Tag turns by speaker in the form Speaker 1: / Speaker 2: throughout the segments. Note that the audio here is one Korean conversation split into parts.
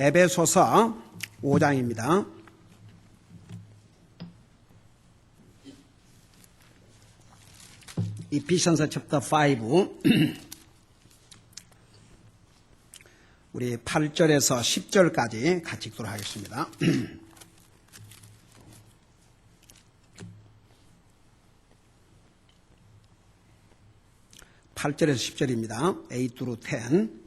Speaker 1: 에베소서 5장입니다. 이피션서 챕터 5 우리 8절에서 10절까지 같이 읽도록 하겠습니다. 8절에서 10절입니다. 8 through 10.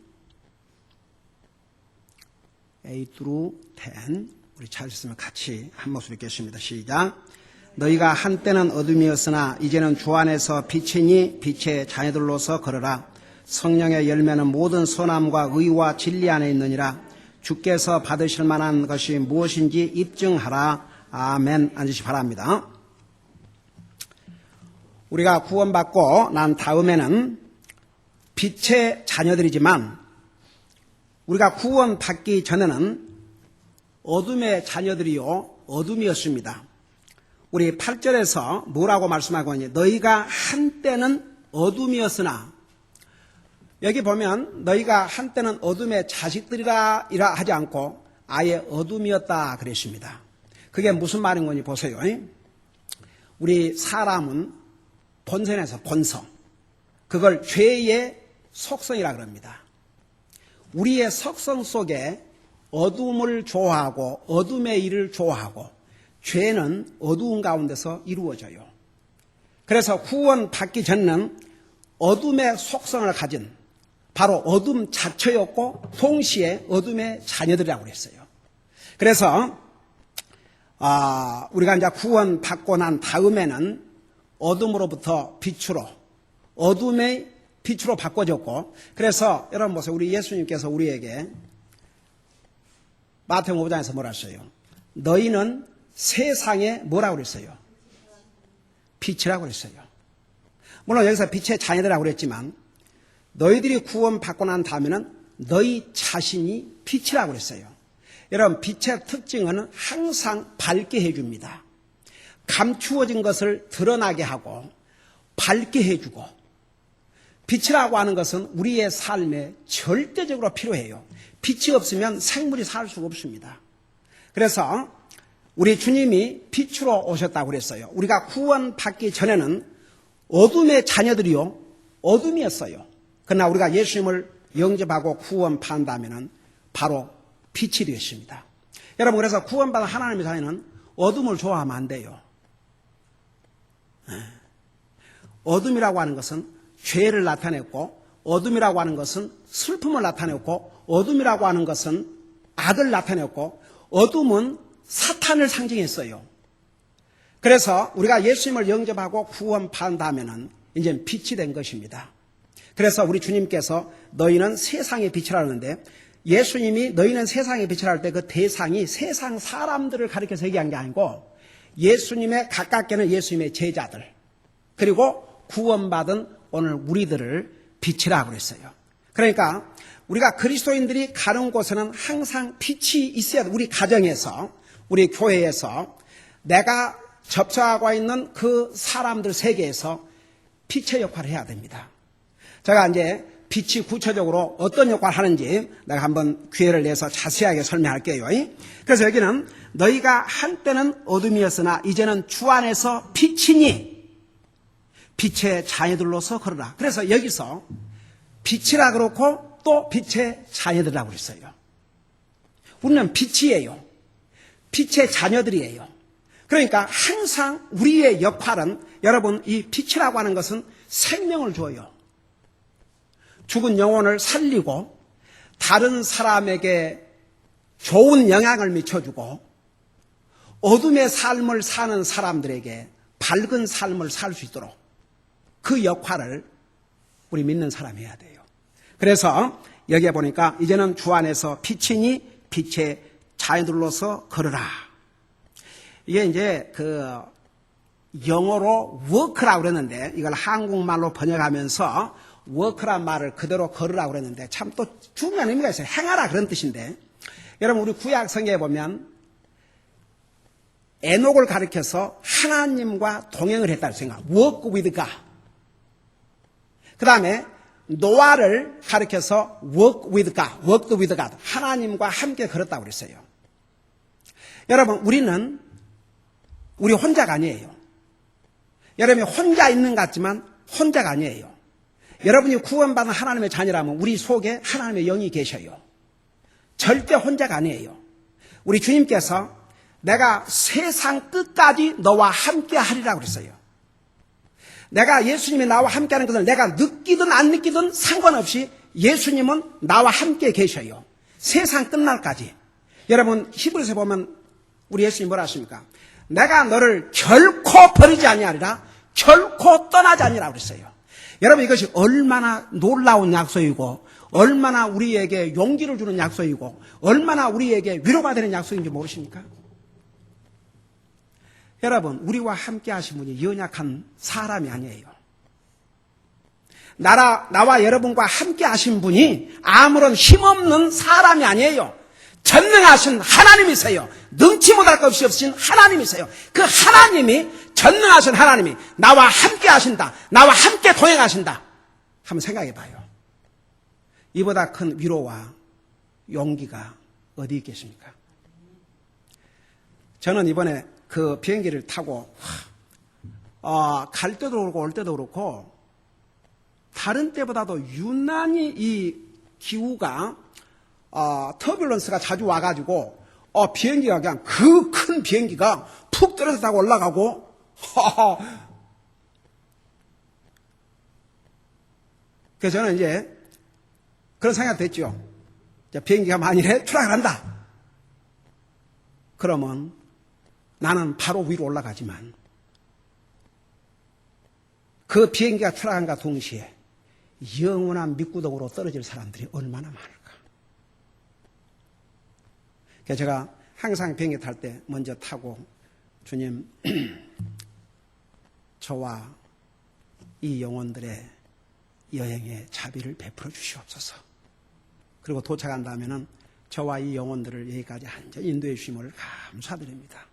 Speaker 1: 8 through 10. 우리 찾으시면 같이 한 목소리 읽겠습니다. 시작. 너희가 한때는 어둠이었으나 이제는 주 안에서 빛이니 빛의 자녀들로서 걸어라. 성령의 열매는 모든 선함과 의와 진리 안에 있느니라. 주께서 받으실 만한 것이 무엇인지 입증하라. 아멘. 앉으시 바랍니다. 우리가 구원받고 난 다음에는 빛의 자녀들이지만 우리가 구원받기 전에는 어둠의 자녀들이요 어둠이었습니다. 우리 8절에서 뭐라고 말씀하고 있니? 너희가 한때는 어둠이었으나, 여기 보면 너희가 한때는 어둠의 자식들이라 하지 않고 아예 어둠이었다 그랬습니다. 그게 무슨 말인 건지 보세요. 우리 사람은 본성에서 본성, 그걸 죄의 속성이라 그럽니다. 우리의 속성 속에 어둠을 좋아하고 어둠의 일을 좋아하고 죄는 어두운 가운데서 이루어져요. 그래서 구원받기 전에는 어둠의 속성을 가진 바로 어둠 자체였고 동시에 어둠의 자녀들이라고 그랬어요. 그래서 우리가 이제 구원받고 난 다음에는 어둠으로부터 빛으로, 어둠의 빛으로 바꿔졌고, 그래서 여러분 보세요. 우리 예수님께서 우리에게 마태복음 5장에서 뭐라 했어요? 너희는 세상에 뭐라고 그랬어요? 빛이라고 그랬어요. 물론 여기서 빛의 자녀들이라고 그랬지만 너희들이 구원받고 난 다음에는 너희 자신이 빛이라고 그랬어요. 여러분, 빛의 특징은 항상 밝게 해줍니다. 감추어진 것을 드러나게 하고 밝게 해주고, 빛이라고 하는 것은 우리의 삶에 절대적으로 필요해요. 빛이 없으면 생물이 살 수가 없습니다. 그래서 우리 주님이 빛으로 오셨다고 그랬어요. 우리가 구원받기 전에는 어둠의 자녀들이요 어둠이었어요. 그러나 우리가 예수님을 영접하고 구원받는다면 바로 빛이 되었습니다. 여러분, 그래서 구원받은 하나님의 자녀는 어둠을 좋아하면 안 돼요. 어둠이라고 하는 것은 죄를 나타냈고, 어둠이라고 하는 것은 슬픔을 나타냈고, 어둠이라고 하는 것은 악을 나타냈고, 어둠은 사탄을 상징했어요. 그래서 우리가 예수님을 영접하고 구원받는다면 이제 빛이 된 것입니다. 그래서 우리 주님께서 너희는 세상의 빛이라는데, 예수님이 너희는 세상의 빛이라 할 때 그 대상이 세상 사람들을 가리켜서 얘기한 게 아니고 예수님의 가깝게는 예수님의 제자들, 그리고 구원받은 오늘 우리들을 빛이라고 그랬어요. 그러니까 우리가 그리스도인들이 가는 곳에는 항상 빛이 있어야 돼. 우리 가정에서, 우리 교회에서, 내가 접촉하고 있는 그 사람들 세계에서 빛의 역할을 해야 됩니다. 제가 이제 빛이 구체적으로 어떤 역할을 하는지 내가 한번 기회를 내서 자세하게 설명할게요. 그래서 여기는 너희가 한때는 어둠이었으나 이제는 주 안에서 빛이니 빛의 자녀들로서 걸어라. 그래서 여기서 빛이라 그렇고 또 빛의 자녀들이라고 그랬어요. 우리는 빛이에요. 빛의 자녀들이에요. 그러니까 항상 우리의 역할은, 여러분, 이 빛이라고 하는 것은 생명을 줘요. 죽은 영혼을 살리고 다른 사람에게 좋은 영향을 미쳐주고 어둠의 삶을 사는 사람들에게 밝은 삶을 살 수 있도록 그 역할을 우리 믿는 사람이 해야 돼요. 그래서 여기에 보니까 이제는 주 안에서 빛이니 빛의 자녀들로서 걸으라. 이게 이제 그 영어로 work라고 그랬는데 이걸 한국말로 번역하면서 work란 말을 그대로 걸으라고 그랬는데 참 또 중요한 의미가 있어요. 행하라 그런 뜻인데, 여러분 우리 구약 성경에 보면 에녹을 가리켜서 하나님과 동행을 했다고 생각. walk with God. 그 다음에 노아를 가리켜서 work with God, worked with God, 하나님과 함께 걸었다고 그랬어요. 여러분, 우리 혼자가 아니에요. 여러분이 혼자 있는 것 같지만 혼자가 아니에요. 여러분이 구원받은 하나님의 자녀라면 우리 속에 하나님의 영이 계셔요. 절대 혼자가 아니에요. 우리 주님께서 내가 세상 끝까지 너와 함께 하리라고 그랬어요. 내가 예수님이 나와 함께 하는 것을 내가 느끼든 안 느끼든 상관없이 예수님은 나와 함께 계셔요. 세상 끝날까지. 여러분, 히브리서에 보면 우리 예수님 뭐라 하십니까? 내가 너를 결코 버리지 아니하리라, 결코 떠나지 아니하리라 그랬어요. 여러분, 이것이 얼마나 놀라운 약속이고 얼마나 우리에게 용기를 주는 약속이고 얼마나 우리에게 위로가 되는 약속인지 모르십니까? 여러분, 우리와 함께 하신 분이 연약한 사람이 아니에요. 나와 여러분과 함께 하신 분이 아무런 힘없는 사람이 아니에요. 전능하신 하나님이세요. 능치 못할 것 없이 없으신 하나님이세요. 그 하나님이, 전능하신 하나님이 나와 함께 하신다, 나와 함께 동행하신다 한번 생각해 봐요. 이보다 큰 위로와 용기가 어디 있겠습니까? 저는 이번에 그 비행기를 타고 갈 때도 그렇고 올 때도 그렇고 다른 때보다도 유난히 이 기후가 터뷸런스가 자주 와가지고 비행기가 그냥 그 큰 비행기가 푹 떨어져 타고 올라가고 그래서 저는 이제 그런 생각이 됐죠. 비행기가 만일에 추락을 한다. 그러면 나는 바로 위로 올라가지만 그 비행기가 추락한과 동시에 영원한 밑구덩으로 떨어질 사람들이 얼마나 많을까. 그래서 제가 항상 비행기 탈 때 먼저 타고 주님 저와 이 영혼들의 여행에 자비를 베풀어 주시옵소서. 그리고 도착한다면은 저와 이 영혼들을 여기까지 한전히 인도해 주심을 감사드립니다.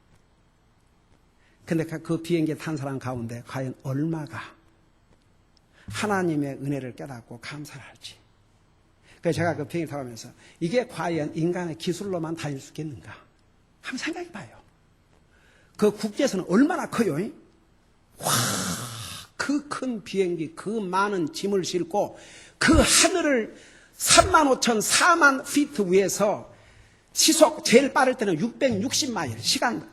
Speaker 1: 근데 그 비행기에 탄 사람 가운데 과연 얼마가 하나님의 은혜를 깨닫고 감사를 할지. 그래서 제가 그 비행기 타고 가면서 이게 과연 인간의 기술로만 다닐 수 있겠는가 한번 생각해 봐요. 그 국제선은 얼마나 커요? 와, 그 큰 비행기, 그 많은 짐을 싣고 그 하늘을 35,000, 4만 피트 위에서 시속 제일 빠를 때는 660마일, 시간당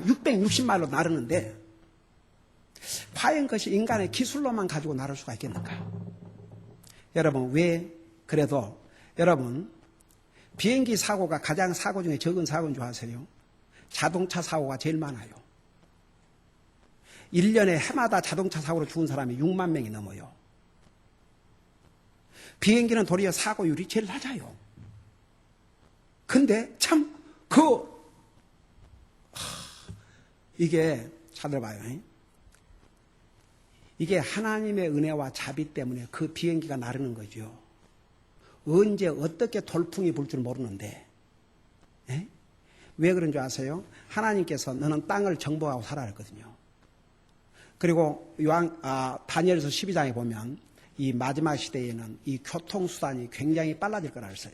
Speaker 1: 660마일로 나르는데 과연 그것이 인간의 기술로만 가지고 나를 수가 있겠는가? 여러분, 왜 그래도 여러분 비행기 사고가 가장 사고 중에 적은 사고인 줄 아세요? 자동차 사고가 제일 많아요. 1년에 해마다 자동차 사고로 죽은 사람이 6만 명이 넘어요. 비행기는 도리어 사고율이 제일 낮아요. 근데 참 이게 잘 들어봐요. 이게 하나님의 은혜와 자비 때문에 그 비행기가 나르는 거죠. 언제 어떻게 돌풍이 불 줄 모르는데 왜 그런 줄 아세요? 하나님께서 너는 땅을 정복하고 살아야 했거든요. 그리고 다니엘서 12장에 보면 이 마지막 시대에는 이 교통수단이 굉장히 빨라질 거라 했어요.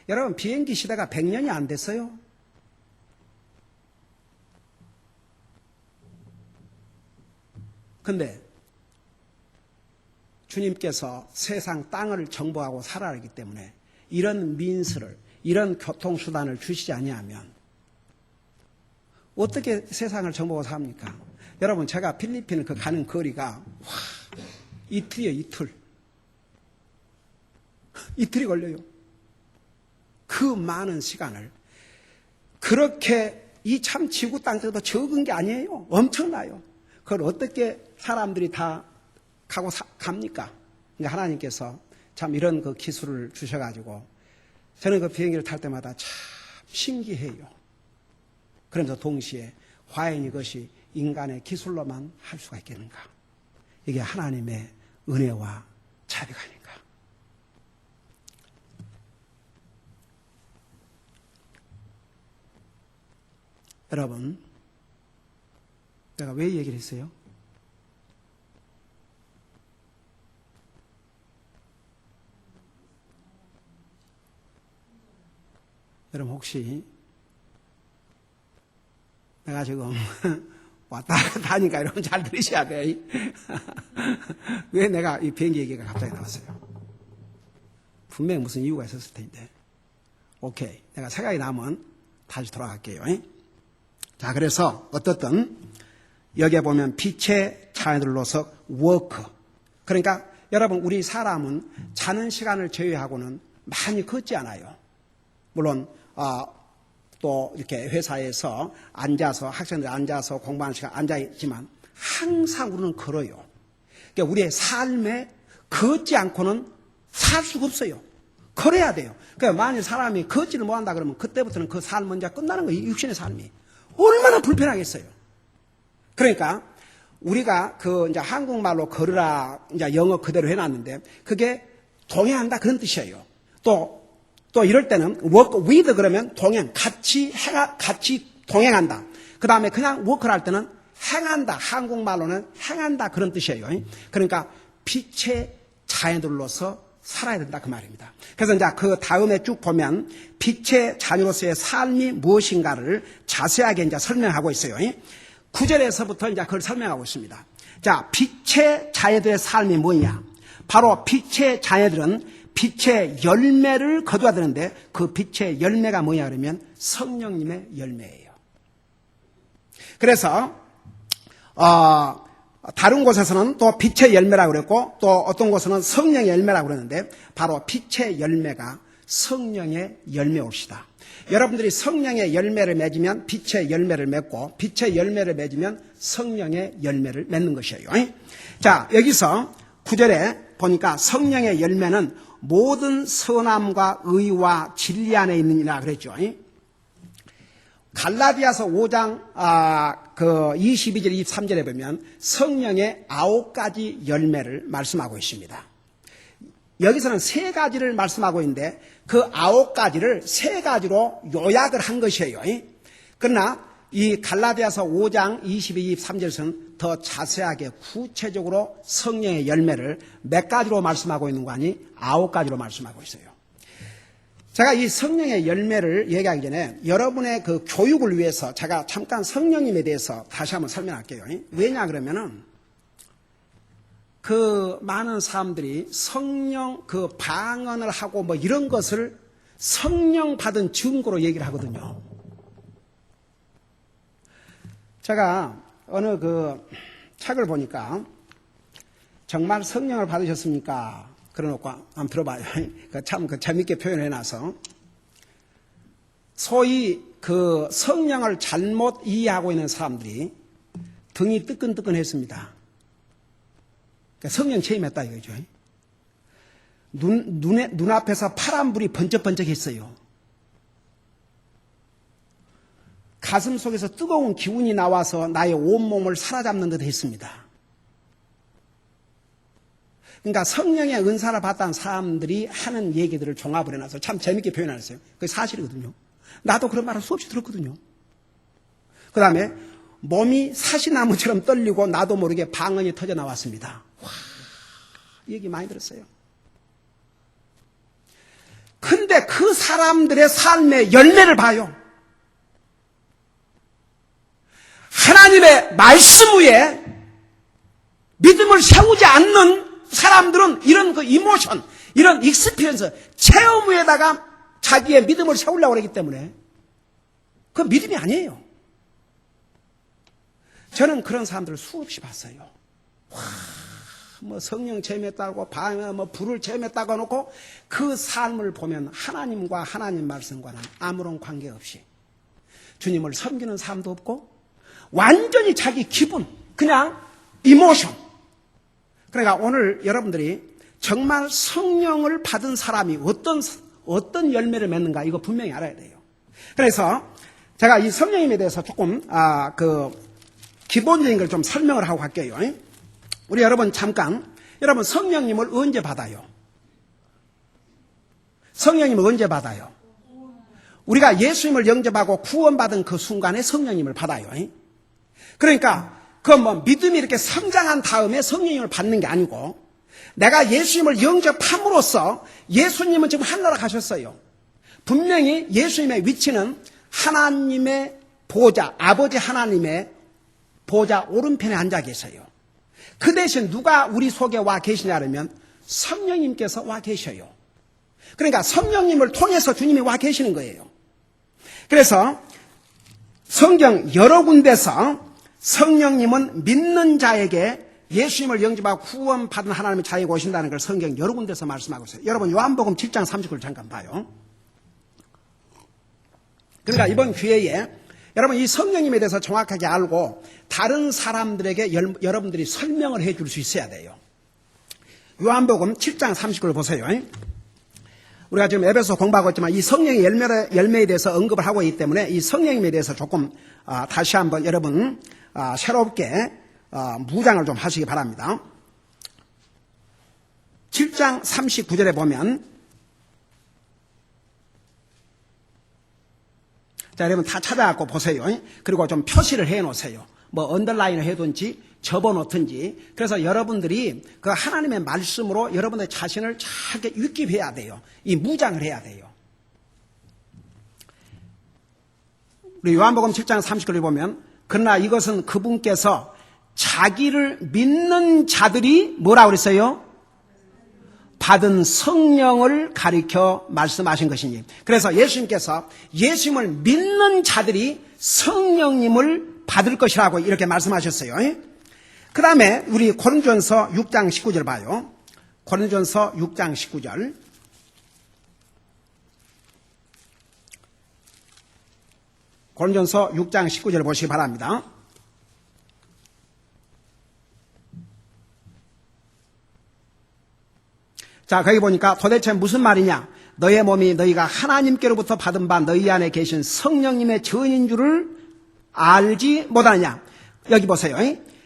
Speaker 1: 여러분, 비행기 시대가 100년이 안 됐어요. 근데 주님께서 세상 땅을 정복하고 살아야 하기 때문에 이런 민스를, 이런 교통수단을 주시지 아니하면 어떻게 세상을 정복하고 삽니까? 여러분, 제가 필리핀을 가는 거리가 이틀이에요, 이틀. 이틀이 걸려요. 그 많은 시간을 그렇게 이 참 지구 땅에도 적은 게 아니에요. 엄청나요. 그걸 어떻게 사람들이 다 가고 갑니까? 그러니까 하나님께서 참 이런 그 기술을 주셔가지고 저는 그 비행기를 탈 때마다 참 신기해요. 그러면서 동시에 과연 이것이 인간의 기술로만 할 수가 있겠는가? 이게 하나님의 은혜와 자비가 아닌가? 여러분, 내가 왜 얘기를 했어요? 여러분 혹시 내가 지금 왔다 갔다 하니까 여러분 잘 들으셔야 돼. 왜 내가 이 비행기 얘기가 갑자기 나왔어요? 분명히 무슨 이유가 있었을 텐데. 오케이. 내가 생각이 나면 다시 돌아갈게요. 자, 그래서 어떻든 여기에 보면 빛의 자녀들로서 워크. 그러니까 여러분 우리 사람은 자는 시간을 제외하고는 많이 걷지 않아요. 물론 또 이렇게 회사에서 앉아서 학생들 앉아서 공부하는 시간 앉아있지만 항상 우리는 걸어요. 그러니까 우리의 삶에 걷지 않고는 살 수가 없어요. 걸어야 돼요. 그러니까 만일 사람이 걷지를 못한다 그러면 그때부터는 그 삶은 이제 끝나는 거예요. 육신의 삶이. 얼마나 불편하겠어요. 그러니까 우리가 이제 한국말로 걸으라 이제 영어 그대로 해놨는데 그게 동행한다 그런 뜻이에요. 또 이럴 때는 work with 그러면 동행, 같이 동행한다. 그 다음에 그냥 work를 할 때는 행한다. 한국말로는 행한다 그런 뜻이에요. 그러니까 빛의 자녀들로서 살아야 된다 그 말입니다. 그래서 이제 그 다음에 쭉 보면 빛의 자녀로서의 삶이 무엇인가를 자세하게 이제 설명하고 있어요. 9절에서부터 이제 그걸 설명하고 있습니다. 자, 빛의 자녀들의 삶이 뭐냐? 바로 빛의 자녀들은 빛의 열매를 거둬야 되는데 그 빛의 열매가 뭐냐 그러면 성령님의 열매예요. 그래서 다른 곳에서는 또 빛의 열매라고 그랬고 또 어떤 곳에서는 성령의 열매라고 그러는데 바로 빛의 열매가 성령의 열매올시다. 여러분들이 성령의 열매를 맺으면 빛의 열매를 맺고 빛의 열매를 맺으면 성령의 열매를 맺는 것이에요. 자, 여기서 9절에 보니까 성령의 열매는 모든 선함과 의와 진리 안에 있느니라 그랬죠. 갈라디아서 5장 22절 23절에 보면 성령의 9가지 열매를 말씀하고 있습니다. 여기서는 3가지를 말씀하고 있는데 그 9가지를 3가지로 요약을 한 것이에요. 그러나 이 갈라디아서 5장 22, 23절에서는 더 자세하게 구체적으로 성령의 열매를 몇 가지로 말씀하고 있는 거 아니? 9가지로 말씀하고 있어요. 제가 이 성령의 열매를 얘기하기 전에 여러분의 그 교육을 위해서 제가 잠깐 성령님에 대해서 다시 한번 설명할게요. 왜냐 그러면은 그 많은 사람들이 성령 그 방언을 하고 뭐 이런 것을 성령 받은 증거로 얘기를 하거든요. 제가 어느 그 책을 보니까 정말 성령을 받으셨습니까? 그래놓고 한번 들어봐요. 참 재밌게 표현해놔서 소위 그 성령을 잘못 이해하고 있는 사람들이 등이 뜨끈뜨끈했습니다. 그러니까 성령 체험했다 이거죠. 눈앞에서 파란불이 번쩍번쩍했어요. 가슴 속에서 뜨거운 기운이 나와서 나의 온몸을 사로잡는 듯 했습니다. 그러니까 성령의 은사를 받던 사람들이 하는 얘기들을 종합을 해놔서 참 재밌게 표현했어요. 그게 사실이거든요. 나도 그런 말을 수없이 들었거든요. 그 다음에 몸이 사시나무처럼 떨리고 나도 모르게 방언이 터져 나왔습니다. 와, 얘기 많이 들었어요. 근데 그 사람들의 삶의 열매를 봐요. 하나님의 말씀 위에 믿음을 세우지 않는 사람들은 이런 그 이모션, 이런 익스피리언스, 체험 위에다가 자기의 믿음을 세우려고 하기 때문에 그건 믿음이 아니에요. 저는 그런 사람들을 수없이 봤어요. 와, 뭐 성령 체험했다고, 뭐 불을 체험했다고 해놓고 그 삶을 보면 하나님과 하나님 말씀과는 아무런 관계없이 주님을 섬기는 사람도 없고 완전히 자기 기분, 그냥 이모션. 그러니까 오늘 여러분들이 정말 성령을 받은 사람이 어떤 열매를 맺는가 이거 분명히 알아야 돼요. 그래서 제가 이 성령님에 대해서 조금 기본적인 걸 좀 설명을 하고 갈게요. 우리 여러분 잠깐 여러분 성령님을 언제 받아요? 성령님을 언제 받아요? 우리가 예수님을 영접하고 구원받은 그 순간에 성령님을 받아요. 그러니까 그건 뭐 믿음이 이렇게 성장한 다음에 성령님을 받는 게 아니고 내가 예수님을 영접함으로써 예수님은 지금 하늘나라 가셨어요. 분명히 예수님의 위치는 하나님의 보좌, 아버지 하나님의 보좌 오른편에 앉아 계세요. 그 대신 누가 우리 속에 와 계시냐면 성령님께서 와 계셔요. 그러니까 성령님을 통해서 주님이 와 계시는 거예요. 그래서 성경 여러 군데서 성령님은 믿는 자에게 예수님을 영접하고 구원받은 하나님의 자에게 오신다는 걸 성경 여러 군데서 말씀하고 있어요. 여러분 요한복음 7장 39절 잠깐 봐요. 그러니까 이번 기회에 여러분 이 성령님에 대해서 정확하게 알고 다른 사람들에게 여러분들이 설명을 해줄 수 있어야 돼요. 요한복음 7장 39절 보세요. 우리가 지금 에베소 공부하고 있지만 이 성령의 열매에 대해서 언급을 하고 있기 때문에 이 성령님에 대해서 조금 다시 한번 여러분 새롭게 무장을 좀 하시기 바랍니다. 7장 39절에 보면 자, 여러분 다 찾아갖고 보세요. 그리고 좀 표시를 해 놓으세요. 뭐 언더라인을 해둔지 접어 놓든지. 그래서 여러분들이 그 하나님의 말씀으로 여러분의 자신을 잘 육입해야 돼요. 이 무장을 해야 돼요. 우리 요한복음 7장 39절에 보면 그러나 이것은 그분께서 자기를 믿는 자들이 뭐라고 그랬어요? 받은 성령을 가리켜 말씀하신 것이니. 그래서 예수님께서 예수님을 믿는 자들이 성령님을 받을 것이라고 이렇게 말씀하셨어요. 그 다음에 우리 고린도전서 6장 19절 봐요. 고린도전서 6장 19절. 고린도전서 6장 19절 보시기 바랍니다. 자, 거기 보니까 도대체 무슨 말이냐? 너의 몸이 너희가 하나님께로부터 받은 바 너희 안에 계신 성령님의 전인 줄을 알지 못하느냐? 여기 보세요.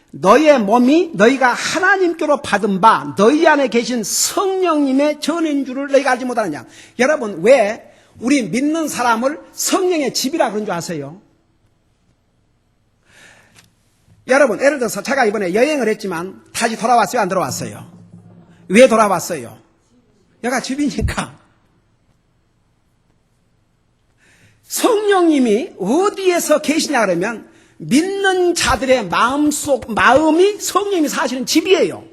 Speaker 1: 너의 몸이 너희가 하나님께로 받은 바 너희 안에 계신 성령님의 전인 줄을 너희가 알지 못하느냐? 여러분, 왜 우리 믿는 사람을 성령의 집이라 그런 줄 아세요? 여러분, 예를 들어서 제가 이번에 여행을 했지만 다시 돌아왔어요? 안 돌아왔어요? 왜 돌아왔어요? 여기가 집이니까. 성령님이 어디에서 계시냐 그러면 믿는 자들의 마음이 성령님이 사시는 집이에요.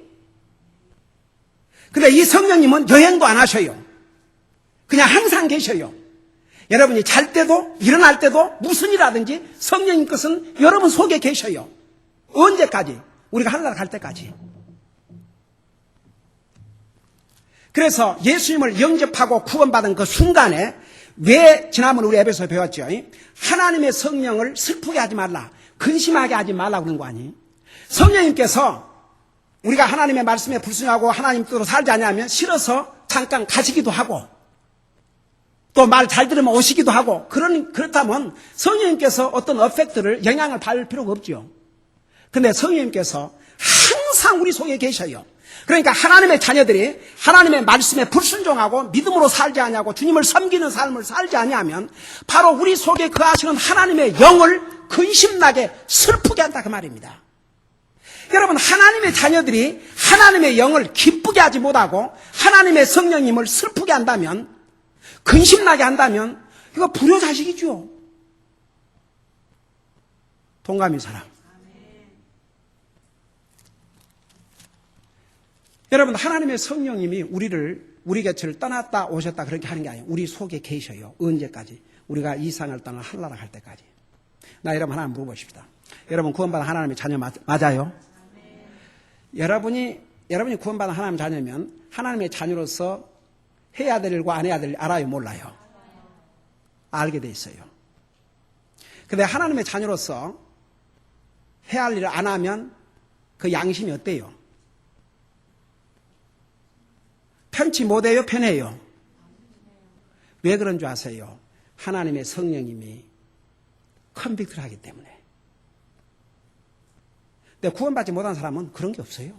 Speaker 1: 근데 이 성령님은 여행도 안 하셔요. 그냥 항상 계셔요. 여러분이 잘 때도 일어날 때도 무슨 일 하든지 성령님 것은 여러분 속에 계셔요. 언제까지? 우리가 하늘나라 갈 때까지. 그래서 예수님을 영접하고 구원받은 그 순간에 왜 지난번 우리 에베소에 배웠죠? 하나님의 성령을 슬프게 하지 말라, 근심하게 하지 말라고 그런 거 아니에요? 성령님께서 우리가 하나님의 말씀에 불순하고 하나님 뜻으로 살지 않냐면 싫어서 잠깐 가시기도 하고 또 말 잘 들으면 오시기도 하고 그렇다면 성령님께서 어떤 어펙트를 영향을 받을 필요가 없죠. 근데 성령님께서 항상 우리 속에 계셔요. 그러니까 하나님의 자녀들이 하나님의 말씀에 불순종하고 믿음으로 살지 않냐고 주님을 섬기는 삶을 살지 않냐면 바로 우리 속에 거하시는 하나님의 영을 근심나게 슬프게 한다 그 말입니다. 여러분, 하나님의 자녀들이 하나님의 영을 기쁘게 하지 못하고 하나님의 성령님을 슬프게 한다면, 근심나게 한다면 이거 불효자식이죠. 동감인 사람. 여러분, 하나님의 성령님이 우리 곁을 떠났다 오셨다 그렇게 하는 게 아니에요. 우리 속에 계셔요. 언제까지? 우리가 이 세상을 떠나 하늘나라 갈 때까지. 나 여러분 하나 물어보십시다. 여러분 구원받은 하나님의 자녀 맞아요? 여러분이 구원받은 하나님의 자녀면 하나님의 자녀로서 해야 될 일과 안 해야 될 일 알아요? 몰라요? 알게 돼 있어요. 근데 하나님의 자녀로서 해야 할 일을 안 하면 그 양심이 어때요? 편치 못해요? 편해요? 왜 그런 줄 아세요? 하나님의 성령님이 컨빅트를 하기 때문에. 근데 구원받지 못한 사람은 그런 게 없어요.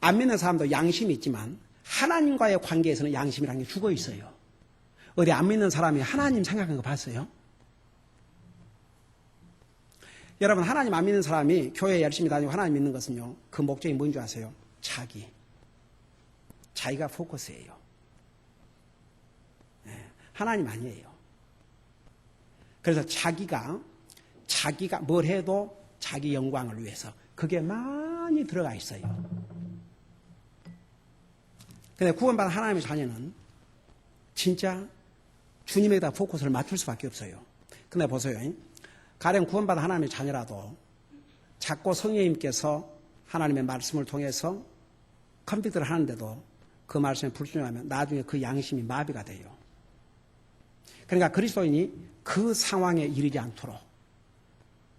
Speaker 1: 안 믿는 사람도 양심이 있지만 하나님과의 관계에서는 양심이라는 게 죽어 있어요. 어디 안 믿는 사람이 하나님 생각하는 거 봤어요? 여러분, 하나님 안 믿는 사람이 교회에 열심히 다니고 하나님 믿는 것은요, 그 목적이 뭔 줄 아세요? 자기가 포커스예요. 하나님 아니에요. 그래서 자기가 뭘 해도 자기 영광을 위해서 그게 많이 들어가 있어요. 근데 구원받은 하나님의 자녀는 진짜 주님에다 포커스를 맞출 수밖에 없어요. 근데 보세요. 가령 구원받은 하나님의 자녀라도 자꾸 성령님께서 하나님의 말씀을 통해서 컴퓨터를 하는데도 그 말씀에 불순종하면 나중에 그 양심이 마비가 돼요. 그러니까 그리스도인이 그 상황에 이르지 않도록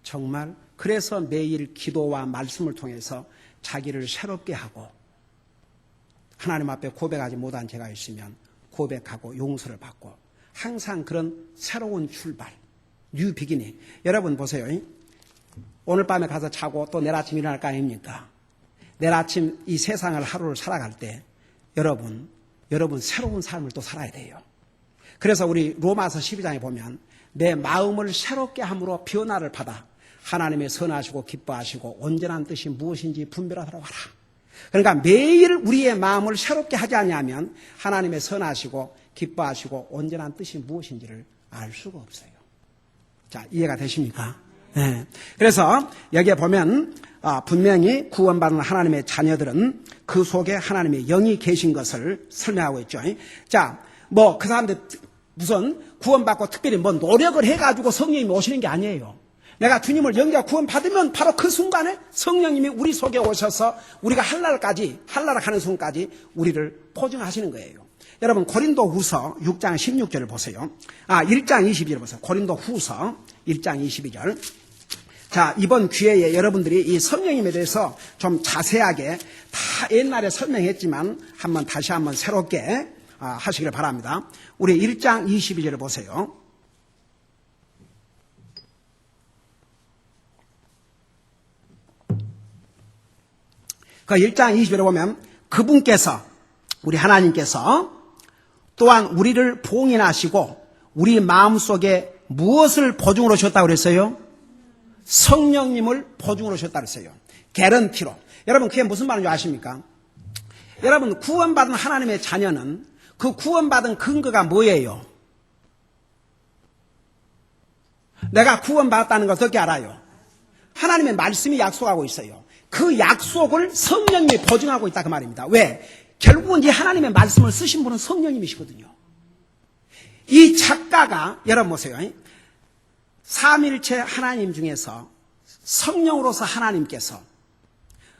Speaker 1: 정말 그래서 매일 기도와 말씀을 통해서 자기를 새롭게 하고 하나님 앞에 고백하지 못한 죄가 있으면 고백하고 용서를 받고 항상 그런 새로운 출발, 뉴 비기닝. 여러분 보세요. 오늘 밤에 가서 자고 또 내일 아침 일어날 거 아닙니까? 내일 아침 이 세상을 하루를 살아갈 때 여러분 새로운 삶을 또 살아야 돼요. 그래서 우리 로마서 12장에 보면 내 마음을 새롭게 함으로 변화를 받아 하나님의 선하시고 기뻐하시고 온전한 뜻이 무엇인지 분별하도록 하라. 그러니까 매일 우리의 마음을 새롭게 하지 않으면 하나님의 선하시고 기뻐하시고 온전한 뜻이 무엇인지를 알 수가 없어요. 자, 이해가 되십니까? 네. 그래서 여기에 보면 분명히 구원받은 하나님의 자녀들은 그 속에 하나님의 영이 계신 것을 설명하고 있죠. 자, 그 사람들 무슨 구원받고 특별히 노력을 해가지고 성령님이 오시는 게 아니에요. 내가 주님을 영접 구원받으면 바로 그 순간에 성령님이 우리 속에 오셔서 우리가 한랄하는 순간까지 우리를 포정하시는 거예요. 여러분 고린도 후서 6장 16절을 보세요. 1장 22절 보세요. 고린도 후서 1장 22절. 자, 이번 기회에 여러분들이 이 성령님에 대해서 좀 자세하게 다 옛날에 설명했지만 다시 한번 새롭게 하시길 바랍니다. 우리 1장 22절을 보세요. 그 1장 20절에 보면 그분께서 우리 하나님께서 또한 우리를 봉인하시고 우리 마음속에 무엇을 보증으로 주셨다고 그랬어요? 성령님을 보증으로 주셨다고 그랬어요. 개런티로. 여러분 그게 무슨 말인지 아십니까? 여러분 구원받은 하나님의 자녀는 그 구원받은 근거가 뭐예요? 내가 구원받았다는 걸 어떻게 알아요? 하나님의 말씀이 약속하고 있어요. 그 약속을 성령님이 보증하고 있다 그 말입니다. 왜? 결국은 이 하나님의 말씀을 쓰신 분은 성령님이시거든요. 이 작가가 여러분 보세요. 삼일체 하나님 중에서 성령으로서 하나님께서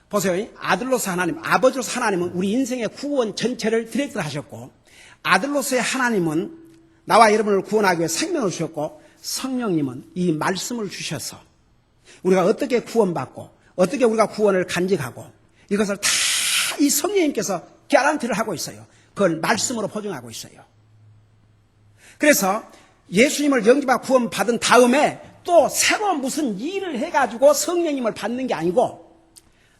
Speaker 1: 보세요. 아들로서 하나님, 아버지로서 하나님은 우리 인생의 구원 전체를 디렉트 하셨고 아들로서의 하나님은 나와 여러분을 구원하기 위해 생명을 주셨고 성령님은 이 말씀을 주셔서 우리가 어떻게 구원받고 어떻게 우리가 구원을 간직하고 이것을 다 이 성령님께서 개런티를 하고 있어요. 그걸 말씀으로 보증하고 있어요. 그래서 예수님을 영접하고 구원받은 다음에 또 새로운 무슨 일을 해가지고 성령님을 받는 게 아니고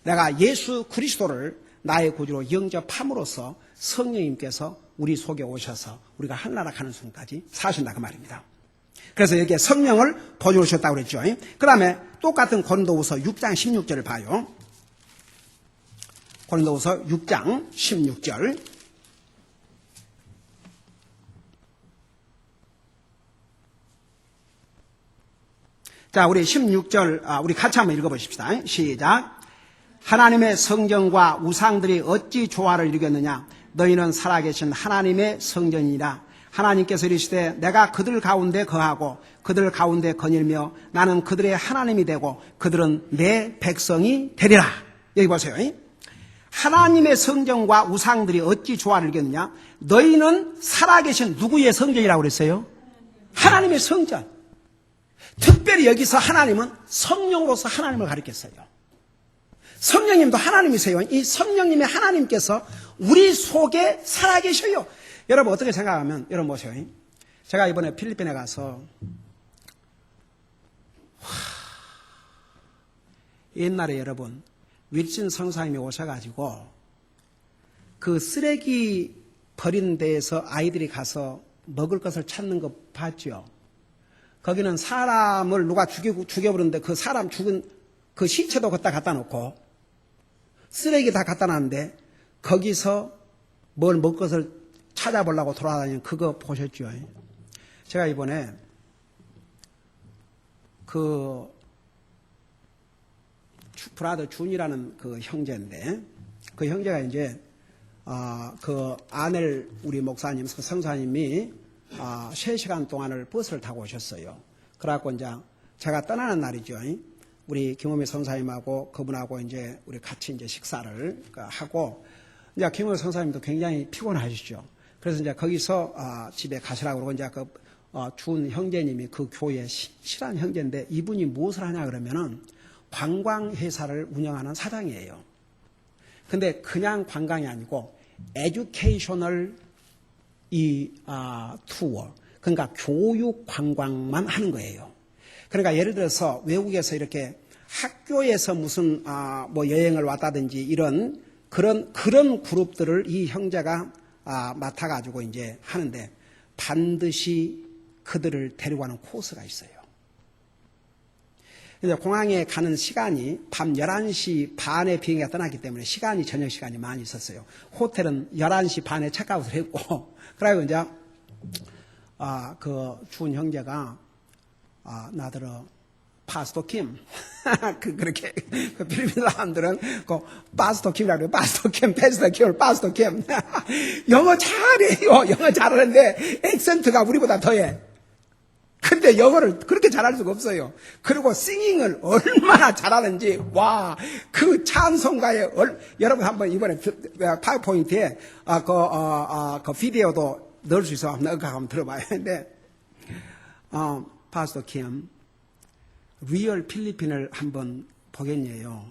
Speaker 1: 내가 예수 그리스도를 나의 구주로 영접함으로써 성령님께서 우리 속에 오셔서 우리가 한나라 가는 순간까지 사신다 그 말입니다. 그래서 여기에 성령을 보증으로 주셨다고 그랬죠. 그 다음에 똑같은 고린도후서 6장 16절을 봐요. 고린도후서 6장 16절. 자, 우리 16절 우리 같이 한번 읽어보십시다. 시작. 하나님의 성전과 우상들이 어찌 조화를 이루겠느냐? 너희는 살아계신 하나님의 성전이라. 하나님께서 이르시되 내가 그들 가운데 거하고 그들 가운데 거닐며 나는 그들의 하나님이 되고 그들은 내 백성이 되리라. 여기 보세요. 하나님의 성전과 우상들이 어찌 조화를 이루겠느냐? 너희는 살아계신 누구의 성전이라고 그랬어요? 하나님의 성전. 특별히 여기서 하나님은 성령으로서 하나님을 가리켰어요. 성령님도 하나님이세요. 이 성령님의 하나님께서 우리 속에 살아계셔요. 여러분 어떻게 생각하면 여러분 보세요. 제가 이번에 필리핀에 가서 옛날에 여러분 윌슨 성사님이 오셔가지고 그 쓰레기 버리는 데에서 아이들이 가서 먹을 것을 찾는 거 봤죠. 거기는 사람을 누가 죽여버렸는데 그 사람 죽은 그 시체도 갖다 놓고 쓰레기 다 갖다 놨는데 거기서 뭘 먹을 것을 찾아보려고 돌아다니는 그거 보셨죠? 제가 이번에 브라더 준이라는 그 형제인데, 그 형제가 이제 그 아넬 우리 목사님, 성사님이 3시간 동안을 버스를 타고 오셨어요. 그래갖고 이제 제가 떠나는 날이죠. 우리 김호미 선사님하고 그분하고 이제 우리 같이 이제 식사를 하고, 이제 김호미 선사님도 굉장히 피곤하시죠. 그래서 이제 거기서 집에 가시라고 그러고, 이제 준 형제님이 그 교회 실한 형제인데, 이분이 무엇을 하냐 그러면은 관광회사를 운영하는 사장이에요. 근데 그냥 관광이 아니고 에듀케이셔널 투어, 그러니까 교육 관광만 하는 거예요. 그러니까 예를 들어서 외국에서 이렇게 학교에서 무슨 뭐 여행을 왔다든지 이런 그런 그룹들을 이 형제가 맡아가지고 이제 하는데, 반드시 그들을 데려가는 코스가 있어요. 이제 공항에 가는 시간이 밤 11시 반에 비행기가 떠났기 때문에 시간이 저녁 시간이 많이 있었어요. 호텔은 11시 반에 체크아웃을 했고, 그리고 이제 그 준 형제가 나더러 파스토 킴 그렇게 그 필리핀 사람들은 그 파스토 킴이라고 해요. 파스토 킴, 패스토 킴, 파스토 킴. 영어 잘해요. 영어 잘하는데 액센트가 우리보다 더해. 근데 영어를 그렇게 잘할 수가 없어요. 그리고 싱잉을 얼마나 잘하는지, 와, 그 찬송가에, 여러분 한번 이번에 파워포인트에 그 비디오도 넣을 수 있어. 한번 들어봐야 하는데, 파스토 킴, 리얼 필리핀을 한번 보겠네요.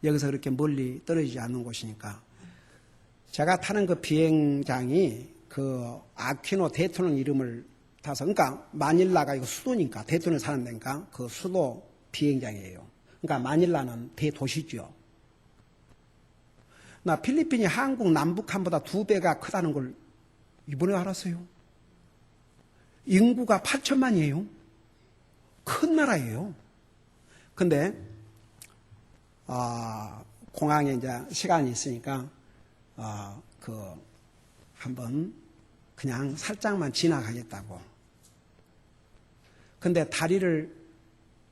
Speaker 1: 여기서 그렇게 멀리 떨어지지 않는 곳이니까. 제가 타는 그 비행장이 그 아퀴노 대통령 이름을 타서, 그러니까 마닐라가 이거 수도니까, 대통령 사는 데니까 그 수도 비행장이에요. 그러니까 마닐라는 대도시죠. 나 필리핀이 한국 남북한보다 2배가 크다는 걸 이번에 알았어요. 인구가 8천만이에요. 큰 나라예요. 근데 공항에 이제 시간이 있으니까 한번 그냥 살짝만 지나가겠다고. 근데 다리를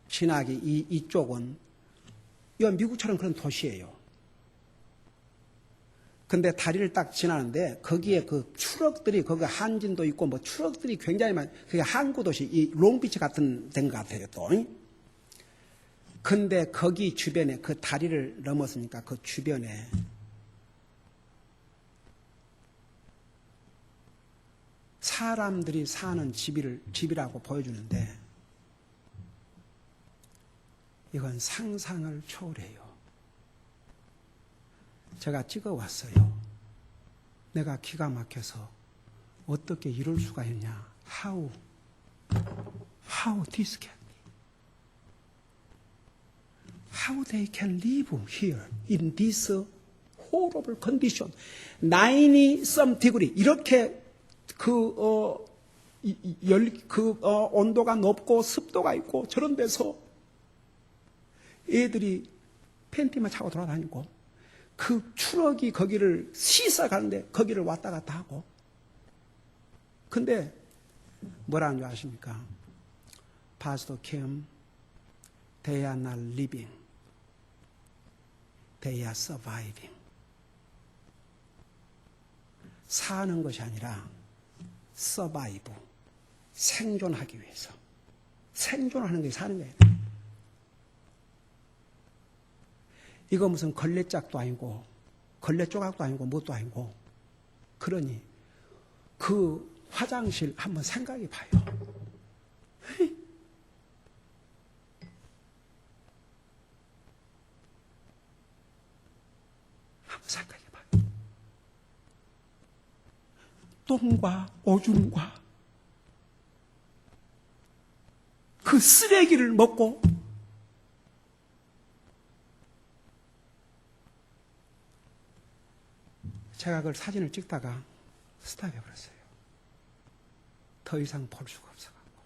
Speaker 1: 지나기 이쪽은 미국처럼 그런 도시예요. 근데 다리를 딱 지나는데 거기에 그 추럭들이, 거기 한진도 있고 뭐 추럭들이 굉장히 많이, 그게 항구 도시, 이 롱비치 같은 된 것 같아요 또. 근데 거기 주변에, 그 다리를 넘었으니까 그 주변에 사람들이 사는 집이라고 보여주는데, 이건 상상을 초월해요. 제가 찍어왔어요. 내가 기가 막혀서 어떻게 이럴 수가 있냐. How this can be? How they can live here in this horrible condition? 90-some degree. 이렇게 온도가 높고 습도가 있고 저런 데서 애들이 팬티만 차고 돌아다니고, 그 추럭이 거기를 씻어가는데 거기를 왔다 갔다 하고. 근데 뭐라는 줄 아십니까? Pastor Kim, they are not living. They are surviving. 사는 것이 아니라 survive, 생존하기 위해서. 생존하는 게 사는 거예요. 이거 무슨 걸레짝도 아니고 걸레 조각도 아니고 뭣도 아니고. 그러니 그 화장실 한번 생각해 봐요. 한번 생각해 봐요. 똥과 오줌과 그 쓰레기를 먹고, 제가 그걸 사진을 찍다가 스탑해버렸어요. 더 이상 볼 수가 없어가지고.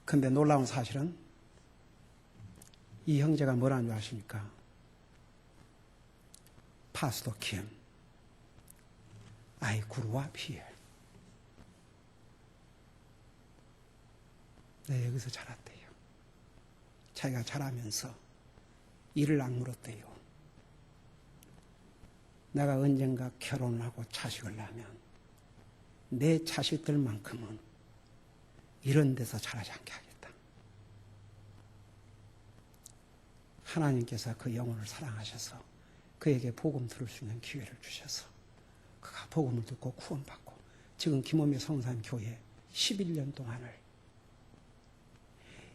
Speaker 1: 근데 놀라운 사실은 이 형제가 뭐라는 줄 아십니까? 파스토 킴, I grew up here. 네, 여기서 자랐대요. 자기가 자라면서 이를 악물었대요. 내가 언젠가 결혼을 하고 자식을 낳으면 내 자식들만큼은 이런 데서 자라지 않게 하겠다. 하나님께서 그 영혼을 사랑하셔서 그에게 복음 들을 수 있는 기회를 주셔서 그가 복음을 듣고 구원받고 지금 김원미 성사님 교회 11년 동안을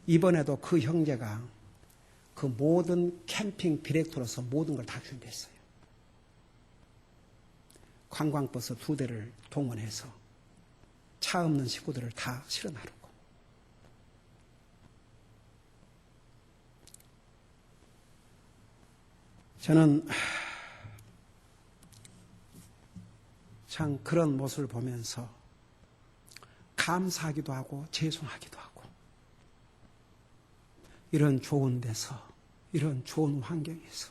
Speaker 1: 이번에도 그 형제가 그 모든 캠핑 디렉터로서 모든 걸 다 준비했어요. 관광버스 2대를 동원해서 차 없는 식구들을 다 실어 나르고 저는 참 그런 모습을 보면서 감사하기도 하고 죄송하기도 하고 이런 좋은 데서 이런 좋은 환경에서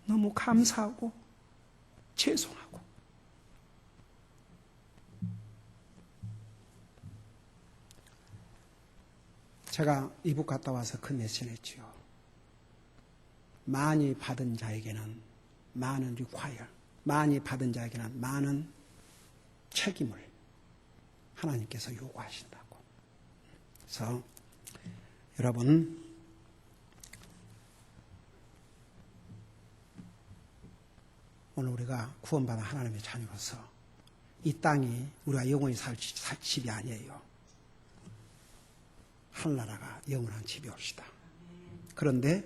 Speaker 1: 너무 감사하고 죄송하고 제가 이북 갔다 와서 그 메시지했지요. 많이 받은 자에게는 많은 require, 많이 받은 자에게는 많은 책임을 하나님께서 요구하신다고. 그래서 여러분 오늘 우리가 구원받은 하나님의 자녀로서 이 땅이 우리가 영원히 살 집이 아니에요. 하늘나라가 영원한 집이 옵시다. 그런데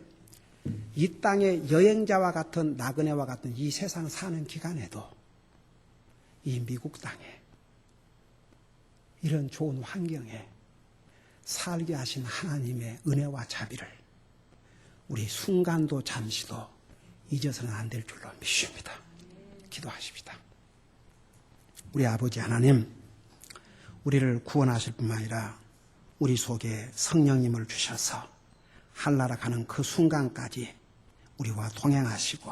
Speaker 1: 이 땅의 여행자와 같은 나그네와 같은 이 세상 사는 기간에도 이 미국 땅에 이런 좋은 환경에 살게 하신 하나님의 은혜와 자비를 우리 순간도 잠시도 잊어서는 안 될 줄로 믿습니다. 기도하십시다. 우리 아버지 하나님, 우리를 구원하실 뿐만 아니라 우리 속에 성령님을 주셔서 하늘나라 가는 그 순간까지 우리와 동행하시고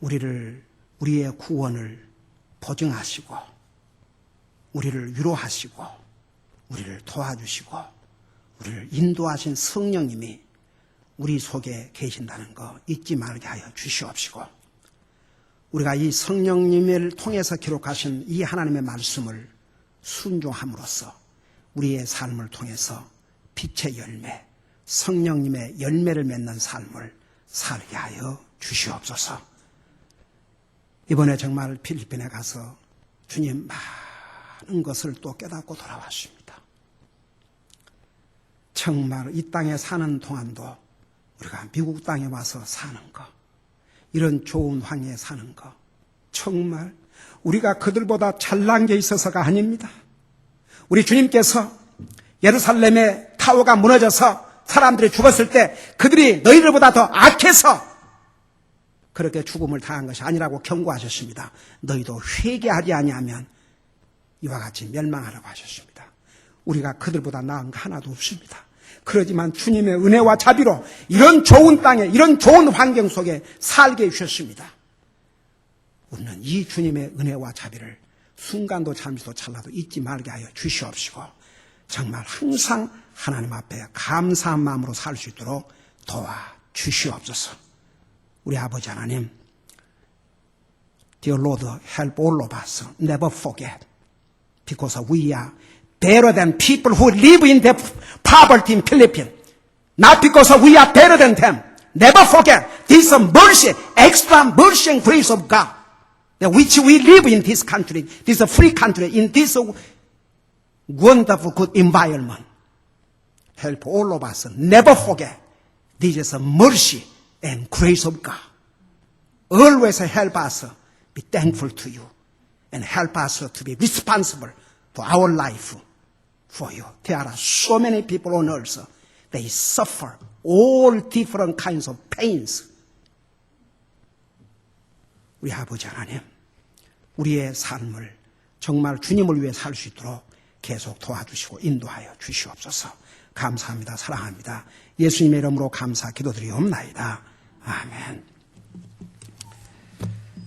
Speaker 1: 우리의 구원을 보증하시고 우리를 위로하시고 우리를 도와주시고 우리를 인도하신 성령님이 우리 속에 계신다는 거 잊지 말게 하여 주시옵시고 우리가 이 성령님을 통해서 기록하신 이 하나님의 말씀을 순종함으로써 우리의 삶을 통해서 빛의 열매, 성령님의 열매를 맺는 삶을 살게 하여 주시옵소서. 이번에 정말 필리핀에 가서 주님 많은 것을 또 깨닫고 돌아왔습니다. 정말 이 땅에 사는 동안도 우리가 미국 땅에 와서 사는 것, 이런 좋은 환경에 사는 것, 정말 우리가 그들보다 잘난 게 있어서가 아닙니다. 우리 주님께서 예루살렘의 타워가 무너져서 사람들이 죽었을 때 그들이 너희들보다 더 악해서 그렇게 죽음을 당한 것이 아니라고 경고하셨습니다. 너희도 회개하지 아니하면 이와 같이 멸망하라고 하셨습니다. 우리가 그들보다 나은 거 하나도 없습니다. 그러지만 주님의 은혜와 자비로 이런 좋은 땅에 이런 좋은 환경 속에 살게 해주셨습니다. 우리는 이 주님의 은혜와 자비를 순간도 잠시도 찰나도 잊지 말게 하여 주시옵시고 정말 항상 하나님 앞에 감사한 마음으로 살 수 있도록 도와주시옵소서. 우리 아버지 하나님, Dear Lord, help all of us never forget because we are better than people who live in the poverty in Philippines. Not because we are better than them. Never forget this mercy, extra mercy and grace of God, which we live in this country, this free country, in this wonderful good environment. Help all of us never forget this is a mercy and grace of God. Always help us be thankful to you and help us to be responsible for our life for you. There are so many people on earth, they suffer all different kinds of pains. 우리 아버지 하나님, 우리의 삶을 정말 주님을 위해 살 수 있도록 계속 도와주시고 인도하여 주시옵소서. 감사합니다. 사랑합니다. 예수님의 이름으로 감사 기도드리옵나이다. 아멘.